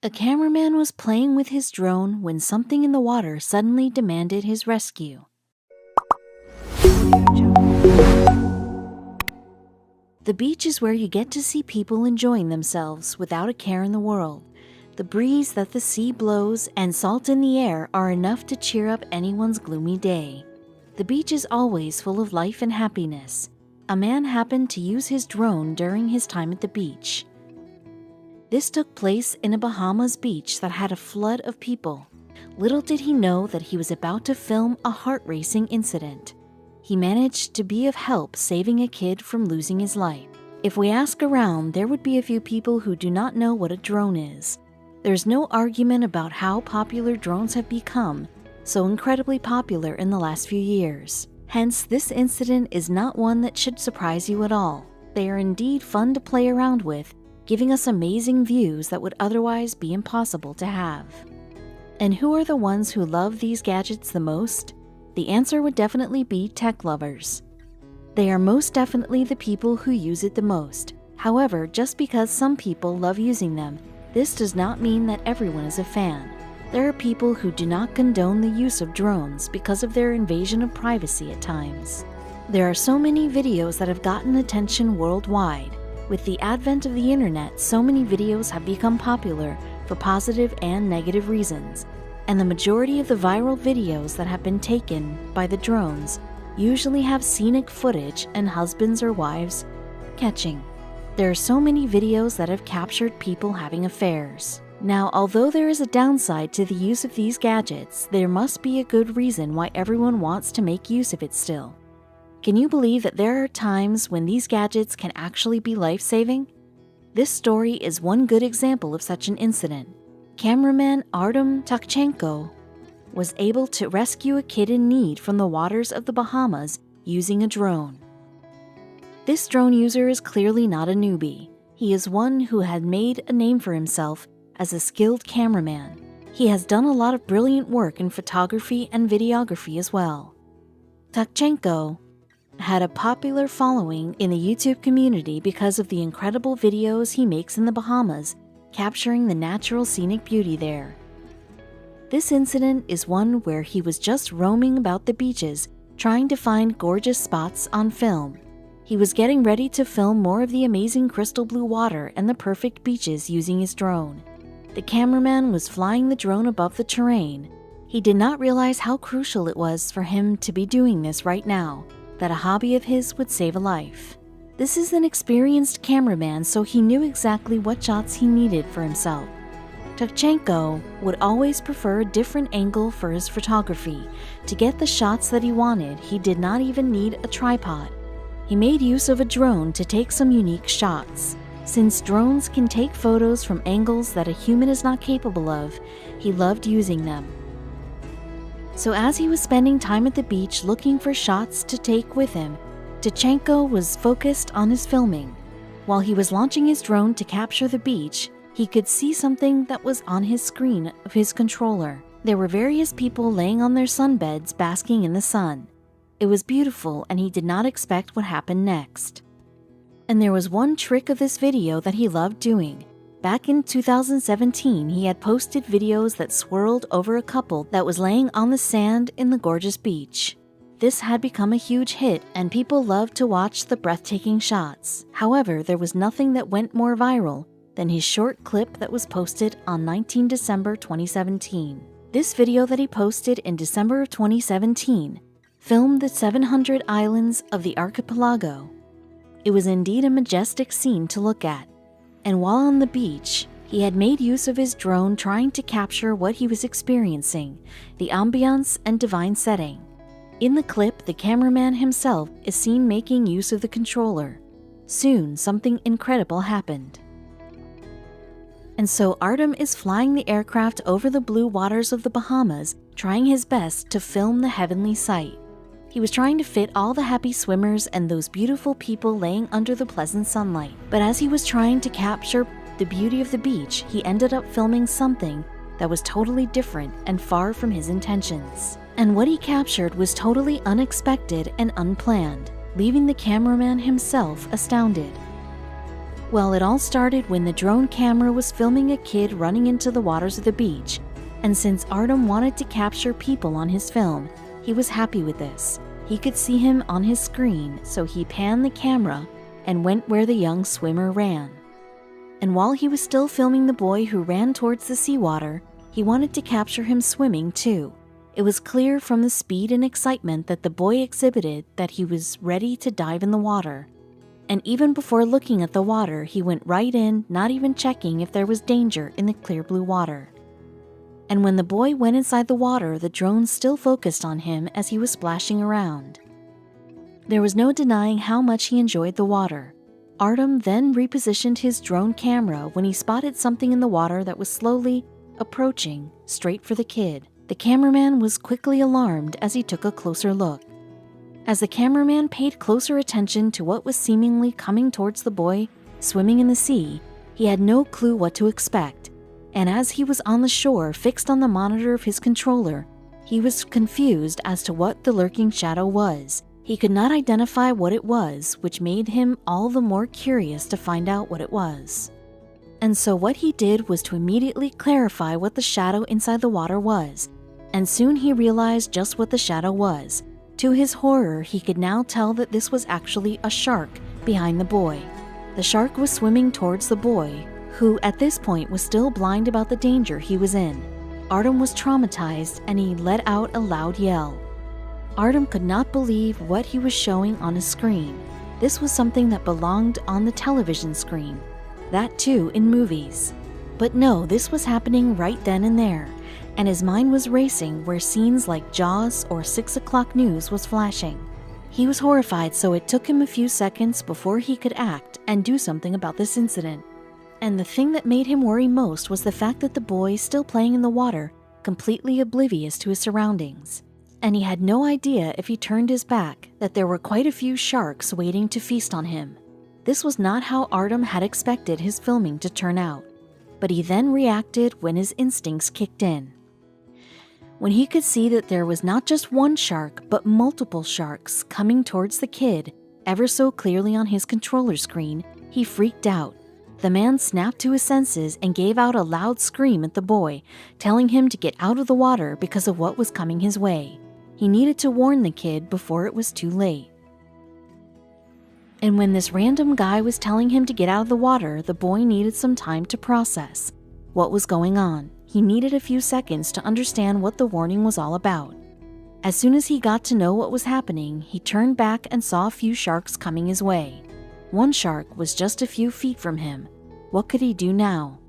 A cameraman was playing with his drone when something in the water suddenly demanded his rescue. The beach is where you get to see people enjoying themselves without a care in the world. The breeze that the sea blows and salt in the air are enough to cheer up anyone's gloomy day. The beach is always full of life and happiness. A man happened to use his drone during his time at the beach. This took place in a Bahamas beach that had a flood of people. Little did he know that he was about to film a heart-racing incident. He managed to be of help saving a kid from losing his life. If we ask around, there would be a few people who do not know what a drone is. There's no argument about how popular drones have become, so incredibly popular in the last few years. Hence, this incident is not one that should surprise you at all. They are indeed fun to play around with, giving us amazing views that would otherwise be impossible to have. And who are the ones who love these gadgets the most? The answer would definitely be tech lovers. They are most definitely the people who use it the most. However, just because some people love using them, this does not mean that everyone is a fan. There are people who do not condone the use of drones because of their invasion of privacy at times. There are so many videos that have gotten attention worldwide. With the advent of the internet, so many videos have become popular for positive and negative reasons, and the majority of the viral videos that have been taken by the drones usually have scenic footage and husbands or wives catching. There are so many videos that have captured people having affairs. Now, although there is a downside to the use of these gadgets, there must be a good reason why everyone wants to make use of it still. Can you believe that there are times when these gadgets can actually be life-saving? This story is one good example of such an incident. Cameraman Artem Takchenko was able to rescue a kid in need from the waters of the Bahamas using a drone. This drone user is clearly not a newbie. He is one who had made a name for himself as a skilled cameraman. He has done a lot of brilliant work in photography and videography as well. Takchenko had a popular following in the YouTube community because of the incredible videos he makes in the Bahamas, capturing the natural scenic beauty there. This incident is one where he was just roaming about the beaches, trying to find gorgeous spots on film. He was getting ready to film more of the amazing crystal blue water and the perfect beaches using his drone. The cameraman was flying the drone above the terrain. He did not realize how crucial it was for him to be doing this right now, that a hobby of his would save a life. This is an experienced cameraman, so he knew exactly what shots he needed for himself. Takchenko would always prefer a different angle for his photography. To get the shots that he wanted, he did not even need a tripod. He made use of a drone to take some unique shots. Since drones can take photos from angles that a human is not capable of, he loved using them. So as he was spending time at the beach looking for shots to take with him, Takchenko was focused on his filming. While he was launching his drone to capture the beach, he could see something that was on his screen of his controller. There were various people laying on their sunbeds basking in the sun. It was beautiful, and he did not expect what happened next. And there was one trick of this video that he loved doing. Back in 2017, he had posted videos that swirled over a couple that was laying on the sand in the gorgeous beach. This had become a huge hit, and people loved to watch the breathtaking shots. However, there was nothing that went more viral than his short clip that was posted on 19 December 2017. This video that he posted in December of 2017 filmed the 700 islands of the archipelago. It was indeed a majestic scene to look at. And while on the beach, he had made use of his drone trying to capture what he was experiencing, the ambiance and divine setting. In the clip, the cameraman himself is seen making use of the controller. Soon, something incredible happened. And so Artem is flying the aircraft over the blue waters of the Bahamas, trying his best to film the heavenly sight. He was trying to fit all the happy swimmers and those beautiful people laying under the pleasant sunlight. But as he was trying to capture the beauty of the beach, he ended up filming something that was totally different and far from his intentions. And what he captured was totally unexpected and unplanned, leaving the cameraman himself astounded. Well, it all started when the drone camera was filming a kid running into the waters of the beach, and since Artem wanted to capture people on his film, he was happy with this. He could see him on his screen, so he panned the camera and went where the young swimmer ran. And while he was still filming the boy who ran towards the seawater, he wanted to capture him swimming too. It was clear from the speed and excitement that the boy exhibited that he was ready to dive in the water. And even before looking at the water, he went right in, not even checking if there was danger in the clear blue water. And when the boy went inside the water, the drone still focused on him as he was splashing around. There was no denying how much he enjoyed the water. Artem then repositioned his drone camera when he spotted something in the water that was slowly approaching straight for the kid. The cameraman was quickly alarmed as he took a closer look. As the cameraman paid closer attention to what was seemingly coming towards the boy swimming in the sea, he had no clue what to expect. And as he was on the shore, fixed on the monitor of his controller, he was confused as to what the lurking shadow was. He could not identify what it was, which made him all the more curious to find out what it was. And so what he did was to immediately clarify what the shadow inside the water was, and soon he realized just what the shadow was. To his horror, he could now tell that this was actually a shark behind the boy. The shark was swimming towards the boy, who at this point was still blind about the danger he was in. Artem was traumatized and he let out a loud yell. Artem could not believe what he was showing on his screen. This was something that belonged on the television screen. That too in movies. But no, this was happening right then and there, and his mind was racing where scenes like Jaws or 6 o'clock news was flashing. He was horrified, so it took him a few seconds before he could act and do something about this incident. And the thing that made him worry most was the fact that the boy still playing in the water, completely oblivious to his surroundings. And he had no idea if he turned his back that there were quite a few sharks waiting to feast on him. This was not how Artem had expected his filming to turn out, but he then reacted when his instincts kicked in. When he could see that there was not just one shark, but multiple sharks coming towards the kid ever so clearly on his controller screen, he freaked out. The man snapped to his senses and gave out a loud scream at the boy, telling him to get out of the water because of what was coming his way. He needed to warn the kid before it was too late. And when this random guy was telling him to get out of the water, the boy needed some time to process what was going on. He needed a few seconds to understand what the warning was all about. As soon as he got to know what was happening, he turned back and saw a few sharks coming his way. One shark was just a few feet from him. What could he do now?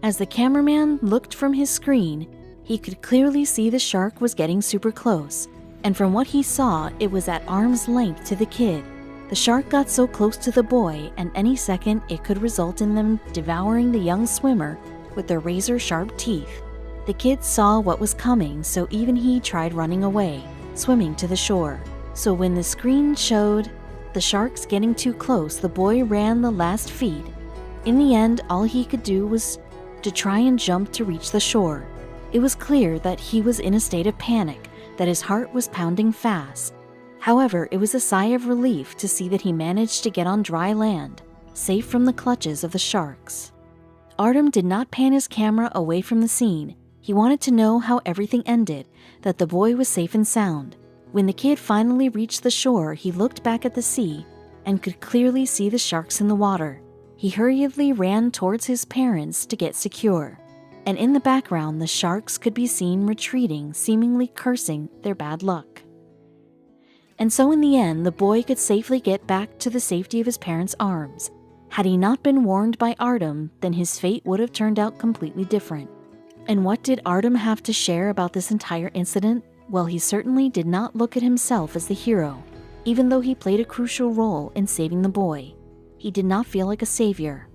As the cameraman looked from his screen, he could clearly see the shark was getting super close, and from what he saw, it was at arm's length to the kid. The shark got so close to the boy, and any second it could result in them devouring the young swimmer with their razor-sharp teeth. The kid saw what was coming, so even he tried running away, swimming to the shore. So when the screen showed the sharks getting too close, the boy ran the last feet. In the end, all he could do was to try and jump to reach the shore. It was clear that he was in a state of panic, that his heart was pounding fast. However, it was a sigh of relief to see that he managed to get on dry land, safe from the clutches of the sharks. Artem did not pan his camera away from the scene. He wanted to know how everything ended, that the boy was safe and sound. When the kid finally reached the shore, he looked back at the sea and could clearly see the sharks in the water. He hurriedly ran towards his parents to get secure. And in the background, the sharks could be seen retreating, seemingly cursing their bad luck. And so in the end, the boy could safely get back to the safety of his parents' arms. Had he not been warned by Artem, then his fate would have turned out completely different. And what did Artem have to share about this entire incident? Well, he certainly did not look at himself as the hero. Even though he played a crucial role in saving the boy, he did not feel like a savior.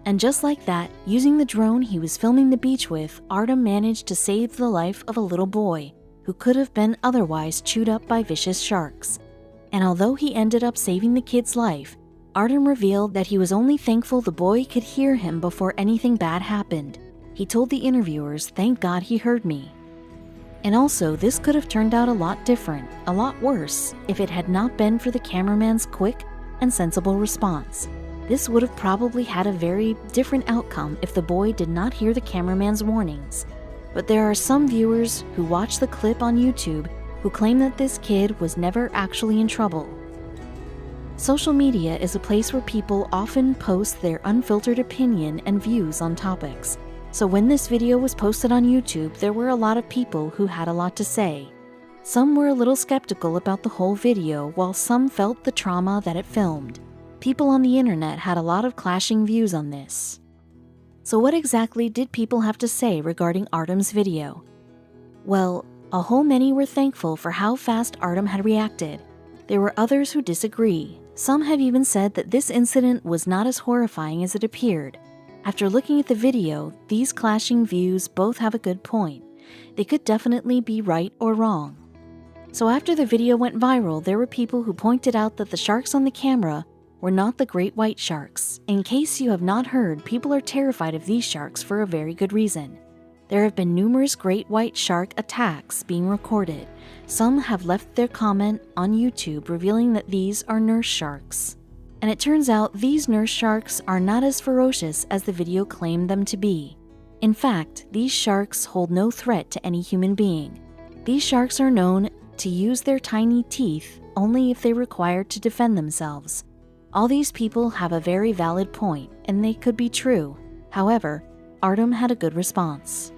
And just like that, using the drone he was filming the beach with, Artem managed to save the life of a little boy who could have been otherwise chewed up by vicious sharks. And although he ended up saving the kid's life, Artem revealed that he was only thankful the boy could hear him before anything bad happened. He told the interviewers, "Thank God he heard me." And also, this could have turned out a lot different, a lot worse, if it had not been for the cameraman's quick, and sensible response. This would have probably had a very different outcome if the boy did not hear the cameraman's warnings. But there are some viewers who watch the clip on YouTube who claim that this kid was never actually in trouble. Social media is a place where people often post their unfiltered opinion and views on topics. So when this video was posted on YouTube, there were a lot of people who had a lot to say. Some were a little skeptical about the whole video, while some felt the trauma that it filmed. People on the internet had a lot of clashing views on this. So what exactly did people have to say regarding Artem's video? Well, a whole many were thankful for how fast Artem had reacted. There were others who disagree. Some have even said that this incident was not as horrifying as it appeared. After looking at the video, these clashing views both have a good point. They could definitely be right or wrong. So after the video went viral, there were people who pointed out that the sharks on the camera were not the great white sharks. In case you have not heard, people are terrified of these sharks for a very good reason. There have been numerous great white shark attacks being recorded. Some have left their comment on YouTube revealing that these are nurse sharks. And it turns out these nurse sharks are not as ferocious as the video claimed them to be. In fact, these sharks hold no threat to any human being. These sharks are known to use their tiny teeth only if they require to defend themselves. All these people have a very valid point, and they could be true. However, Artem had a good response.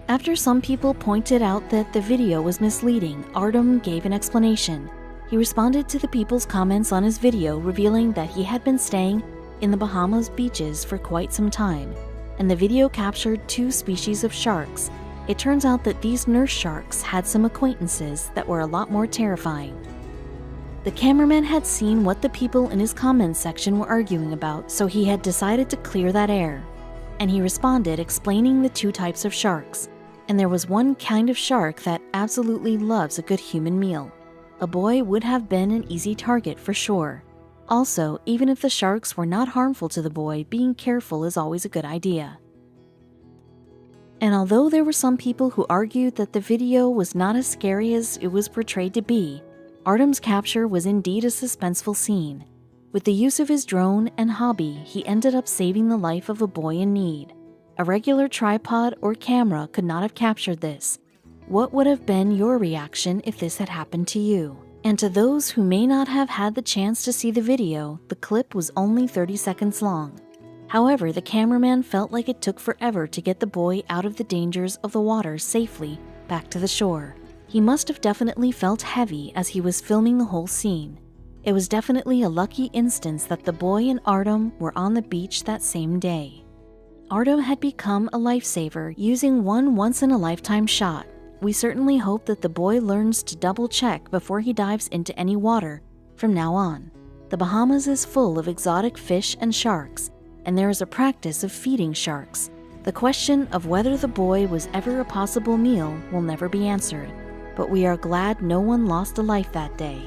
After some people pointed out that the video was misleading, Artem gave an explanation. He responded to the people's comments on his video, revealing that he had been staying in the Bahamas beaches for quite some time, and the video captured 2 species of sharks. It turns out that these nurse sharks had some acquaintances that were a lot more terrifying. The cameraman had seen what the people in his comments section were arguing about, so he had decided to clear that air. And he responded explaining the 2 types of sharks. And there was one kind of shark that absolutely loves a good human meal. A boy would have been an easy target for sure. Also, even if the sharks were not harmful to the boy, being careful is always a good idea. And although there were some people who argued that the video was not as scary as it was portrayed to be, Artem's capture was indeed a suspenseful scene. With the use of his drone and hobby, he ended up saving the life of a boy in need. A regular tripod or camera could not have captured this. What would have been your reaction if this had happened to you? And to those who may not have had the chance to see the video, the clip was only 30 seconds long. However, the cameraman felt like it took forever to get the boy out of the dangers of the water safely back to the shore. He must have definitely felt heavy as he was filming the whole scene. It was definitely a lucky instance that the boy and Artem were on the beach that same day. Artem had become a lifesaver using one once-in-a-lifetime shot. We certainly hope that the boy learns to double-check before he dives into any water from now on. The Bahamas is full of exotic fish and sharks, and there is a practice of feeding sharks. The question of whether the boy was ever a possible meal will never be answered, but we are glad no one lost a life that day.